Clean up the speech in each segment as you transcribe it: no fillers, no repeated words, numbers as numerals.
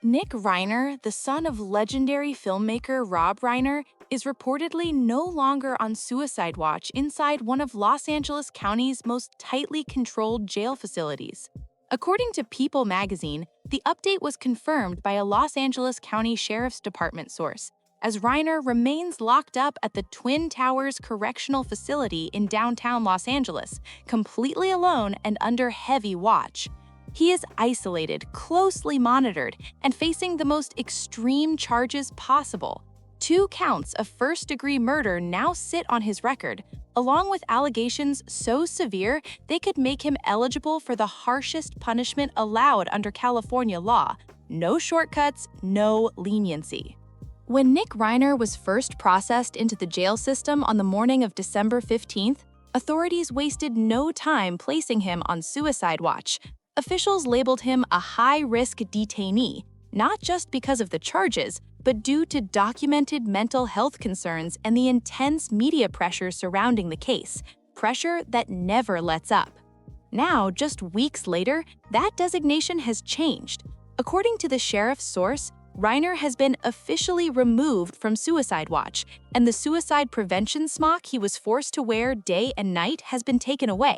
Nick Reiner, the son of legendary filmmaker Rob Reiner, is reportedly no longer on suicide watch inside one of Los Angeles County's most tightly controlled jail facilities. According to People magazine, the update was confirmed by a Los Angeles County Sheriff's Department source, as Reiner remains locked up at the Twin Towers Correctional Facility in downtown Los Angeles, completely alone and under heavy watch. He is isolated, closely monitored, and facing the most extreme charges possible. 2 counts of first-degree murder now sit on his record, along with allegations so severe they could make him eligible for the harshest punishment allowed under California law. No shortcuts, no leniency. When Nick Reiner was first processed into the jail system on the morning of December 15th, authorities wasted no time placing him on suicide watch. Officials labeled him a high-risk detainee, not just because of the charges, but due to documented mental health concerns and the intense media pressure surrounding the case, pressure that never lets up. Now, just weeks later, that designation has changed. According to the sheriff's source, Reiner has been officially removed from suicide watch, and the suicide prevention smock he was forced to wear day and night has been taken away.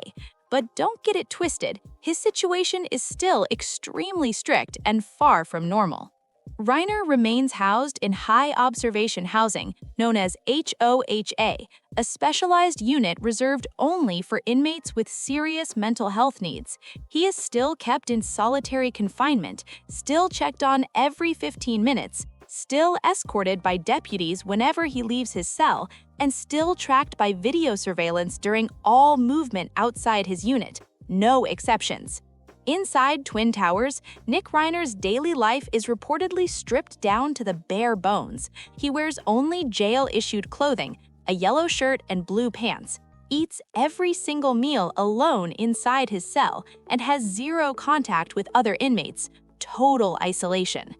But don't get it twisted, his situation is still extremely strict and far from normal. Reiner remains housed in high observation housing, known as HOHA, a specialized unit reserved only for inmates with serious mental health needs. He is still kept in solitary confinement, still checked on every 15 minutes, still escorted by deputies whenever he leaves his cell, and still tracked by video surveillance during all movement outside his unit. No exceptions. Inside Twin Towers, Nick Reiner's daily life is reportedly stripped down to the bare bones. He wears only jail-issued clothing, a yellow shirt and blue pants, eats every single meal alone inside his cell, and has zero contact with other inmates. Total isolation.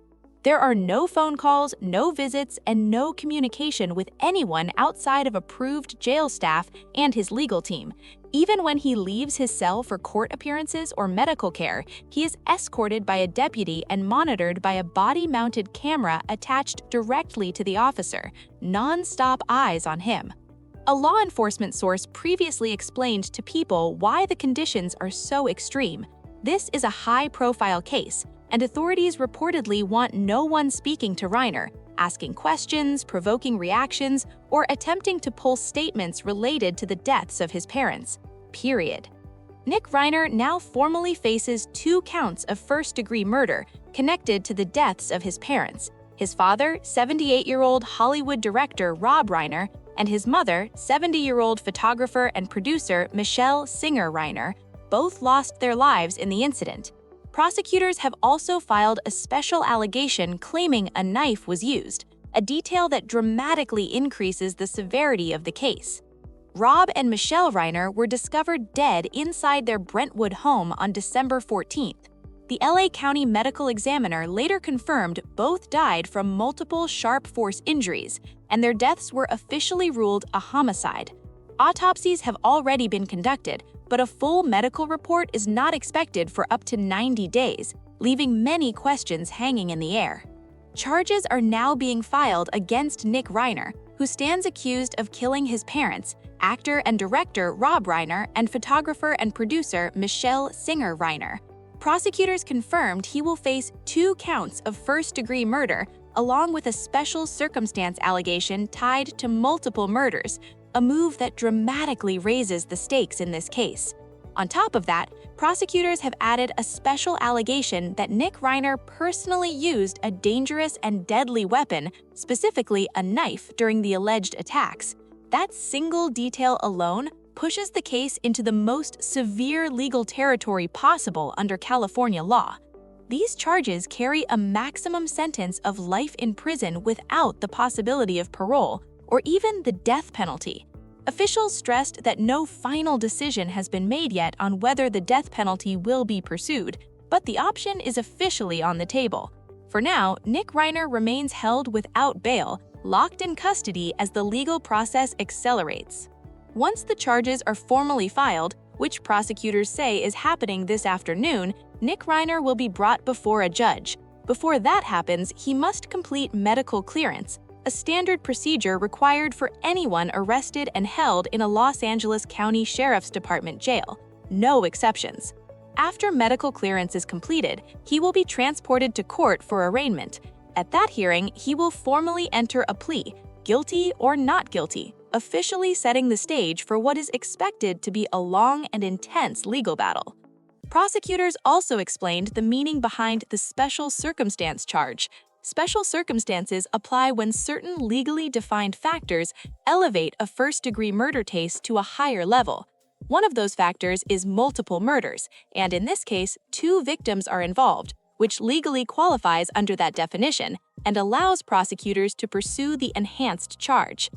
There are no phone calls, no visits, and no communication with anyone outside of approved jail staff and his legal team. Even when he leaves his cell for court appearances or medical care, he is escorted by a deputy and monitored by a body-mounted camera attached directly to the officer. Non-stop eyes on him. A law enforcement source previously explained to People why the conditions are so extreme. This is a high-profile case, and authorities reportedly want no one speaking to Reiner, asking questions, provoking reactions, or attempting to pull statements related to the deaths of his parents. Period. Nick Reiner now formally faces 2 counts of first-degree murder connected to the deaths of his parents. His father, 78-year-old Hollywood director Rob Reiner, and his mother, 70-year-old photographer and producer Michelle Singer Reiner, both lost their lives in the incident. Prosecutors have also filed a special allegation claiming a knife was used, a detail that dramatically increases the severity of the case. Rob and Michelle Reiner were discovered dead inside their Brentwood home on December 14th. The LA County Medical Examiner later confirmed both died from multiple sharp force injuries, and their deaths were officially ruled a homicide. Autopsies have already been conducted, but a full medical report is not expected for up to 90 days, leaving many questions hanging in the air. Charges are now being filed against Nick Reiner, who stands accused of killing his parents, actor and director Rob Reiner, and photographer and producer Michelle Singer Reiner. Prosecutors confirmed he will face 2 counts of first-degree murder, along with a special circumstance allegation tied to multiple murders, a move that dramatically raises the stakes in this case. On top of that, prosecutors have added a special allegation that Nick Reiner personally used a dangerous and deadly weapon, specifically a knife, during the alleged attacks. That single detail alone pushes the case into the most severe legal territory possible under California law. These charges carry a maximum sentence of life in prison without the possibility of parole, or even the death penalty. Officials stressed that no final decision has been made yet on whether the death penalty will be pursued, but the option is officially on the table. For now, Nick Reiner remains held without bail, locked in custody as the legal process accelerates. Once the charges are formally filed, which prosecutors say is happening this afternoon, Nick Reiner will be brought before a judge. Before that happens, he must complete medical clearance, a standard procedure required for anyone arrested and held in a Los Angeles County Sheriff's Department jail. No exceptions. After medical clearance is completed, he will be transported to court for arraignment. At that hearing, he will formally enter a plea, guilty or not guilty, officially setting the stage for what is expected to be a long and intense legal battle. Prosecutors also explained the meaning behind the special circumstance charge. Special circumstances apply when certain legally defined factors elevate a first-degree murder case to a higher level. One of those factors is multiple murders, and in this case, 2 victims are involved, which legally qualifies under that definition and allows prosecutors to pursue the enhanced charge.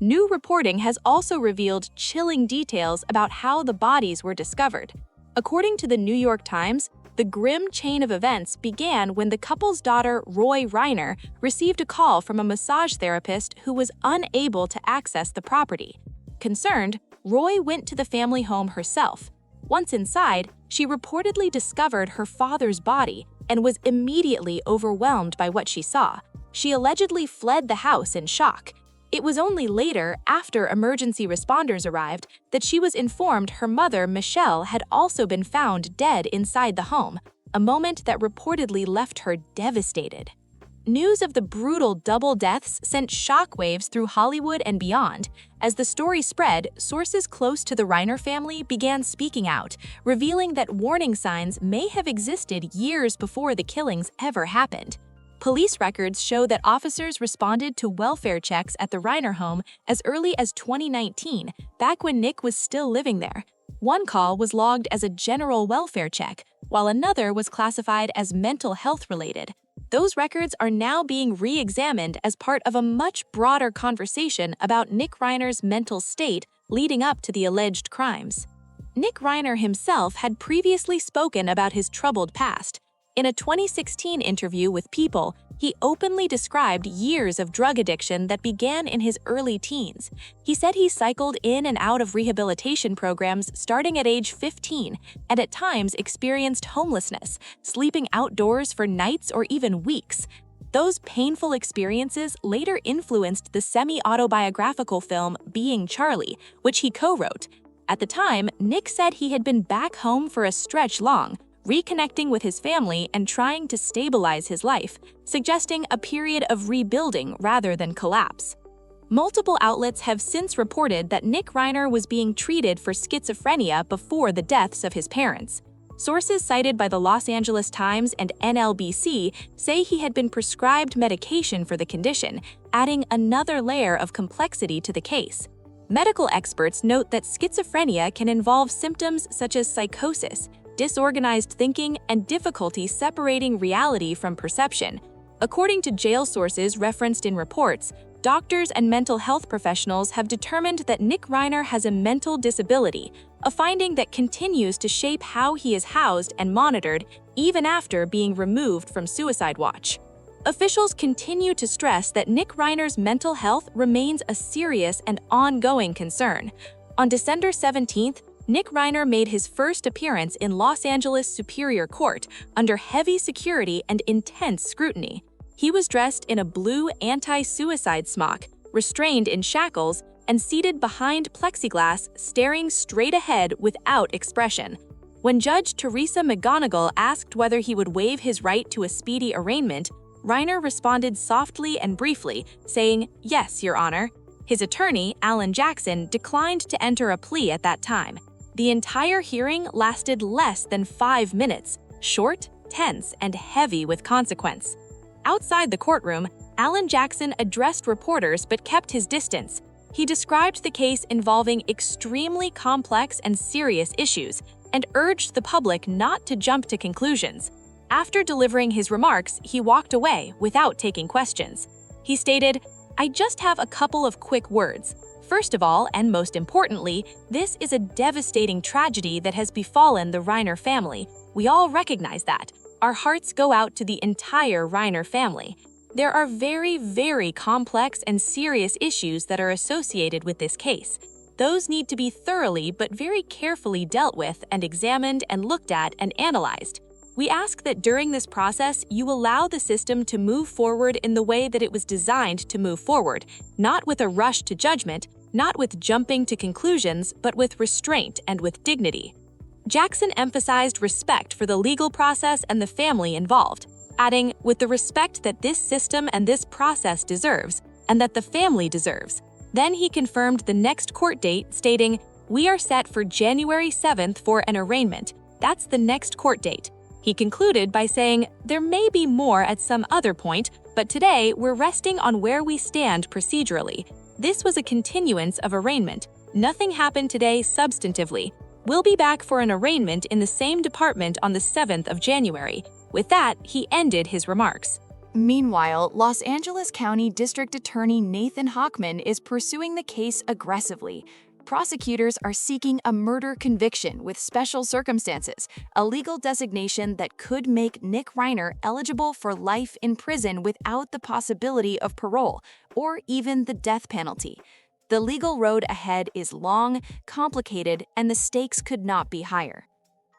New reporting has also revealed chilling details about how the bodies were discovered. According to the New York Times, the grim chain of events began when the couple's daughter, Roy Reiner, received a call from a massage therapist who was unable to access the property. Concerned, Roy went to the family home herself. Once inside, she reportedly discovered her father's body and was immediately overwhelmed by what she saw. She allegedly fled the house in shock. It was only later, after emergency responders arrived, that she was informed her mother, Michelle, had also been found dead inside the home, a moment that reportedly left her devastated. News of the brutal double deaths sent shockwaves through Hollywood and beyond. As the story spread, sources close to the Reiner family began speaking out, revealing that warning signs may have existed years before the killings ever happened. Police records show that officers responded to welfare checks at the Reiner home as early as 2019, back when Nick was still living there. One call was logged as a general welfare check, while another was classified as mental health-related. Those records are now being re-examined as part of a much broader conversation about Nick Reiner's mental state leading up to the alleged crimes. Nick Reiner himself had previously spoken about his troubled past. In a 2016 interview with People, he openly described years of drug addiction that began in his early teens. He said he cycled in and out of rehabilitation programs starting at age 15 and at times experienced homelessness, sleeping outdoors for nights or even weeks. Those painful experiences later influenced the semi-autobiographical film Being Charlie, which he co-wrote. At the time, Nick said he had been back home for a stretch long, reconnecting with his family and trying to stabilize his life, suggesting a period of rebuilding rather than collapse. Multiple outlets have since reported that Nick Reiner was being treated for schizophrenia before the deaths of his parents. Sources cited by the Los Angeles Times and NLBC say he had been prescribed medication for the condition, adding another layer of complexity to the case. Medical experts note that schizophrenia can involve symptoms such as psychosis, disorganized thinking, and difficulty separating reality from perception. According to jail sources referenced in reports, doctors and mental health professionals have determined that Nick Reiner has a mental disability, a finding that continues to shape how he is housed and monitored even after being removed from suicide watch. Officials continue to stress that Nick Reiner's mental health remains a serious and ongoing concern. On December 17th, Nick Reiner made his first appearance in Los Angeles Superior Court under heavy security and intense scrutiny. He was dressed in a blue anti-suicide smock, restrained in shackles, and seated behind plexiglass, staring straight ahead without expression. When Judge Teresa McGonigal asked whether he would waive his right to a speedy arraignment, Reiner responded softly and briefly, saying, "Yes, Your Honor." His attorney, Alan Jackson, declined to enter a plea at that time. The entire hearing lasted less than 5 minutes, short, tense, and heavy with consequence. Outside the courtroom, Alan Jackson addressed reporters but kept his distance. He described the case involving extremely complex and serious issues and urged the public not to jump to conclusions. After delivering his remarks, he walked away without taking questions. He stated, "I just have a couple of quick words. First of all, and most importantly, this is a devastating tragedy that has befallen the Reiner family. We all recognize that. Our hearts go out to the entire Reiner family. There are very, very complex and serious issues that are associated with this case. Those need to be thoroughly but very carefully dealt with and examined and looked at and analyzed. We ask that during this process, you allow the system to move forward in the way that it was designed to move forward, not with a rush to judgment, not with jumping to conclusions, but with restraint and with dignity. Jackson emphasized respect for the legal process and the family involved, adding, with the respect that this system and this process deserves, and that the family deserves. Then he confirmed the next court date, stating, "We are set for January 7th for an arraignment. That's the next court date." He concluded by saying, "There may be more at some other point, but today we're resting on where we stand procedurally. This was a continuance of arraignment. Nothing happened today substantively. We'll be back for an arraignment in the same department on the 7th of January. With that, he ended his remarks. Meanwhile, Los Angeles County District Attorney Nathan Hochman is pursuing the case aggressively. Prosecutors are seeking a murder conviction with special circumstances, a legal designation that could make Nick Reiner eligible for life in prison without the possibility of parole, or even the death penalty. The legal road ahead is long, complicated, and the stakes could not be higher.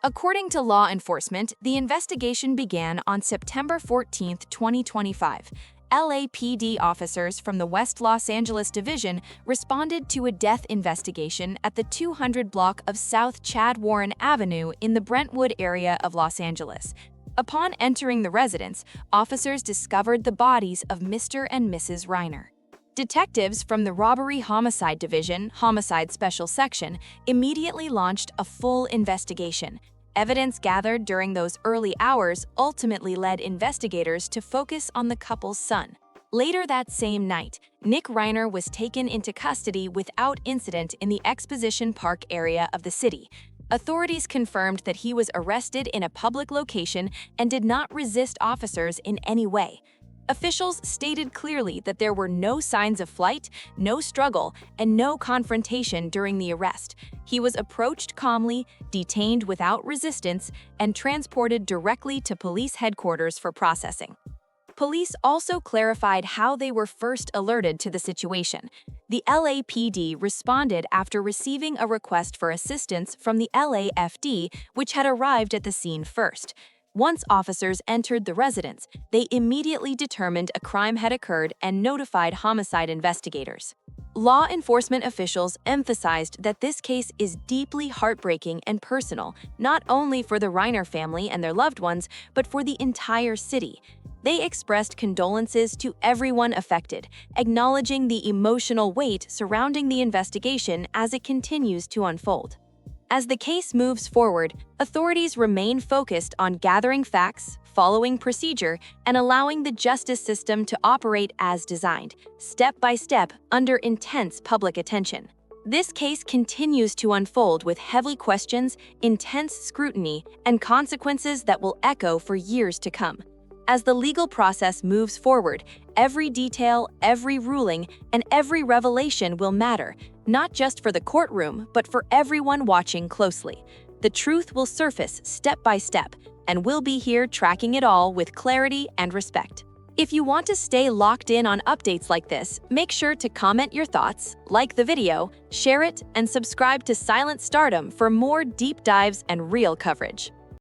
According to law enforcement, the investigation began on September 14, 2025. LAPD officers from the West Los Angeles Division responded to a death investigation at the 200 block of South Chad Warren Avenue in the Brentwood area of Los Angeles. Upon entering the residence, officers discovered the bodies of Mr. and Mrs. Reiner. Detectives from the Robbery Homicide Division, Homicide Special Section, immediately launched a full investigation. Evidence gathered during those early hours ultimately led investigators to focus on the couple's son. Later that same night, Nick Reiner was taken into custody without incident in the Exposition Park area of the city. Authorities confirmed that he was arrested in a public location and did not resist officers in any way. Officials stated clearly that there were no signs of flight, no struggle, and no confrontation during the arrest. He was approached calmly, detained without resistance, and transported directly to police headquarters for processing. Police also clarified how they were first alerted to the situation. The LAPD responded after receiving a request for assistance from the LAFD, which had arrived at the scene first. Once officers entered the residence, they immediately determined a crime had occurred and notified homicide investigators. Law enforcement officials emphasized that this case is deeply heartbreaking and personal, not only for the Reiner family and their loved ones, but for the entire city. They expressed condolences to everyone affected, acknowledging the emotional weight surrounding the investigation as it continues to unfold. As the case moves forward, authorities remain focused on gathering facts, following procedure, and allowing the justice system to operate as designed, step by step, under intense public attention. This case continues to unfold with heavy questions, intense scrutiny, and consequences that will echo for years to come. As the legal process moves forward, every detail, every ruling, and every revelation will matter, not just for the courtroom, but for everyone watching closely. The truth will surface step by step, and we'll be here tracking it all with clarity and respect. If you want to stay locked in on updates like this, make sure to comment your thoughts, like the video, share it, and subscribe to Silent Stardom for more deep dives and real coverage.